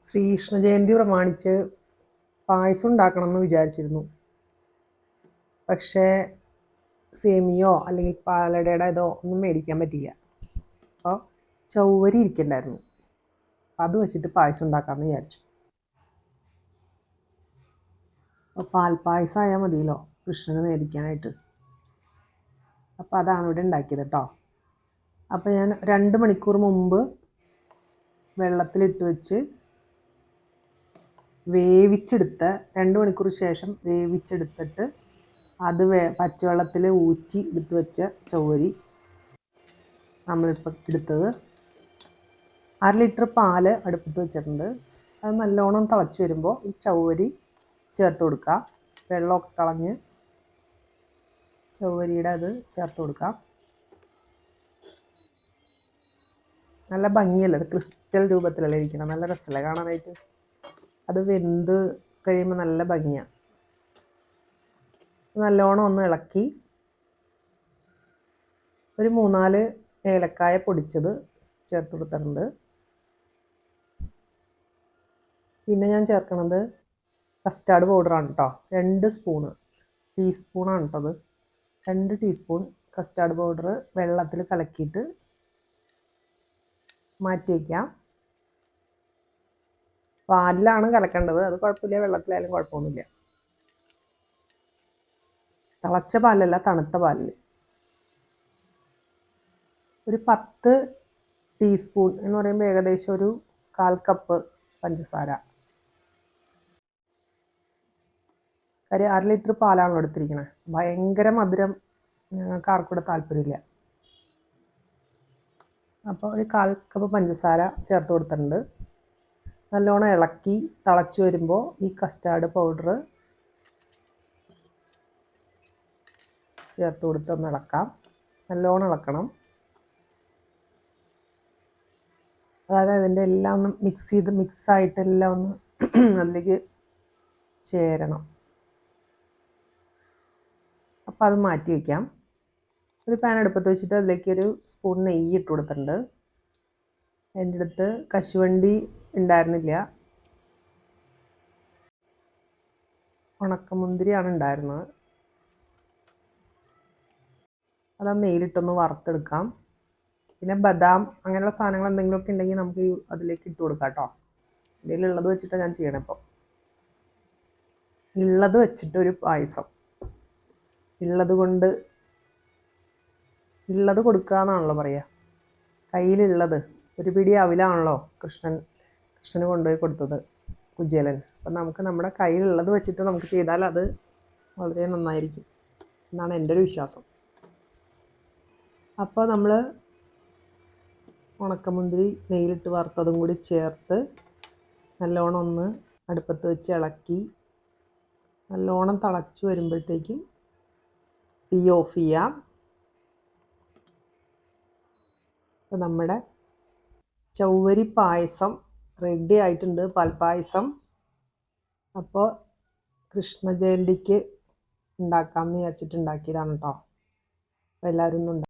ശ്രീകൃഷ്ണ ജയന്തി പ്രമാണിച്ച് പായസം ഉണ്ടാക്കണമെന്ന് വിചാരിച്ചിരുന്നു. പക്ഷേ സേമിയോ അല്ലെങ്കിൽ പാലടയുടെ ഇതോ ഒന്നും മേടിക്കാൻ പറ്റില്ല. അപ്പോൾ ചൗവരി ഇരിക്കണ്ടായിരുന്നു. അത് വെച്ചിട്ട് പായസം ഉണ്ടാക്കാമെന്ന് വിചാരിച്ചു. അപ്പോൾ പാൽപ്പായസം ആയാൽ മതിയല്ലോ കൃഷ്ണന് നേദിക്കാനായിട്ട്. അപ്പോൾ അതാണ് ഇവിടെ ഉണ്ടാക്കിയത് കേട്ടോ. അപ്പോൾ ഞാൻ 2 മണിക്കൂർ മുമ്പ് വെള്ളത്തിലിട്ട് വെച്ച് വേവിച്ചെടുത്ത 2 മണിക്കൂർ ശേഷം വേവിച്ചെടുത്തിട്ട് അത് പച്ചവെള്ളത്തിൽ ഊറ്റി എടുത്ത് വെച്ച ചൗവരി നമ്മളിപ്പോൾ എടുത്തത്. 1/2 ലിറ്റർ പാല് അടുപ്പത്ത് വെച്ചിട്ടുണ്ട്. അത് നല്ലോണം തിളച്ച് വരുമ്പോൾ ഈ ചൗവരി ചേർത്ത് കൊടുക്കുക. വെള്ളമൊക്കെ കളഞ്ഞ് ചൗവരിയുടെ അത് ചേർത്ത് കൊടുക്കാം. നല്ല ഭംഗിയല്ലേ, അത് ക്രിസ്റ്റൽ രൂപത്തിലല്ലേ ഇരിക്കണം. നല്ല രസമല്ലേ കാണാനായിട്ട്. അത് വെന്ത് കഴിയുമ്പോൾ നല്ല ഭംഗിയാണ്. നല്ലോണം ഒന്ന് ഇളക്കി ഒരു 3-4 ഏലക്കായ പൊടിച്ചത് ചേർത്ത് കൊടുത്തിട്ടുണ്ട്. പിന്നെ ഞാൻ ചേർക്കണത് കസ്റ്റാർഡ് പൗഡറാണ് കേട്ടോ. 2 ടീസ്പൂണാണ് കേട്ടോ അത്. 2 ടീസ്പൂൺ കസ്റ്റാർഡ് പൗഡർ വെള്ളത്തിൽ കലക്കിയിട്ട് മാറ്റി വയ്ക്കാം. പാലിലാണ് കലക്കേണ്ടത്, അത് കുഴപ്പമില്ല, വെള്ളത്തിലായാലും കുഴപ്പമൊന്നുമില്ല. തിളച്ച പാലല്ല, തണുത്ത പാലിൽ. ഒരു 10 ടീസ്പൂൺ എന്ന് പറയുമ്പോൾ ഏകദേശം ഒരു 1/4 കപ്പ് പഞ്ചസാര. കാര്യം 1/2 ലിറ്റർ പാലാണ് എടുത്തിരിക്കണേ. ഭയങ്കര മധുരം ഞങ്ങൾക്ക് ആർക്കൂടെ താല്പര്യമില്ല. അപ്പോൾ ഒരു 1/4 കപ്പ് പഞ്ചസാര ചേർത്ത് കൊടുത്തിട്ടുണ്ട്. നല്ലോണം ഇളക്കി തിളച്ച് വരുമ്പോൾ ഈ കസ്റ്റാർഡ് പൗഡർ ചേർത്ത് കൊടുത്ത് ഒന്ന് ഇളക്കാം. നല്ലോണം ഇളക്കണം. അതായത് അതിൻ്റെ എല്ലാം ഒന്ന് മിക്സായിട്ട് എല്ലാം ഒന്ന് അതിലേക്ക് ചേരണം. അപ്പോൾ അത് മാറ്റി വയ്ക്കാം. ഒരു പാൻ അടുപ്പത്ത് വെച്ചിട്ട് അതിലേക്ക് ഒരു സ്പൂൺ നെയ്യ് ഇട്ട് കൊടുത്തിട്ടുണ്ട്. എൻ്റെ അടുത്ത് കശുവണ്ടി ഉണ്ടായിരുന്നില്ല, ഉണക്കമുന്തിരിയാണ് ഉണ്ടായിരുന്നത്. അത് നെയ്യിലിട്ടൊന്ന് വറുത്തെടുക്കാം. പിന്നെ ബദാം അങ്ങനെയുള്ള സാധനങ്ങൾ എന്തെങ്കിലുമൊക്കെ ഉണ്ടെങ്കിൽ നമുക്ക് അതിലേക്ക് ഇട്ട് കൊടുക്കാം കേട്ടോ. എൻ്റെ ഉള്ളത് വെച്ചിട്ടാണ് ഞാൻ ചെയ്യണം. ഇപ്പോൾ ഉള്ളത് വെച്ചിട്ട് ഒരു പായസം, ഉള്ളത് കൊടുക്കുക എന്നാണല്ലോ പറയുക. കയ്യിലുള്ളത് ഒരു പിടി അവിലാണല്ലോ കൃഷ്ണന് കൊണ്ടുപോയി കൊടുത്തത് കുചേലൻ. അപ്പം നമുക്ക് നമ്മുടെ കയ്യിലുള്ളത് വെച്ചിട്ട് നമുക്ക് ചെയ്താൽ അത് വളരെ നന്നായിരിക്കും എന്നാണ് എൻ്റെ ഒരു വിശ്വാസം. അപ്പോൾ നമ്മൾ ഉണക്കമുന്തിരി നെയ്യിലിട്ട് വറുത്തതും കൂടി ചേർത്ത് നല്ലോണം ഒന്ന് അടുപ്പത്ത് വെച്ച് ഇളക്കി നല്ലോണം തിളച്ച് വരുമ്പോഴത്തേക്കും തീ ഓഫ് ചെയ്യാം. അപ്പോൾ നമ്മുടെ ചൗവരി പായസം റെഡി ആയിട്ടുണ്ട്, പാൽപ്പായസം. അപ്പോൾ കൃഷ്ണ ജയന്തിക്ക് ഉണ്ടാക്കാമെന്ന് വിചാരിച്ചിട്ട് ഉണ്ടാക്കിയതാണ് കേട്ടോ. അപ്പോൾ എല്ലാവരും ഒന്ന്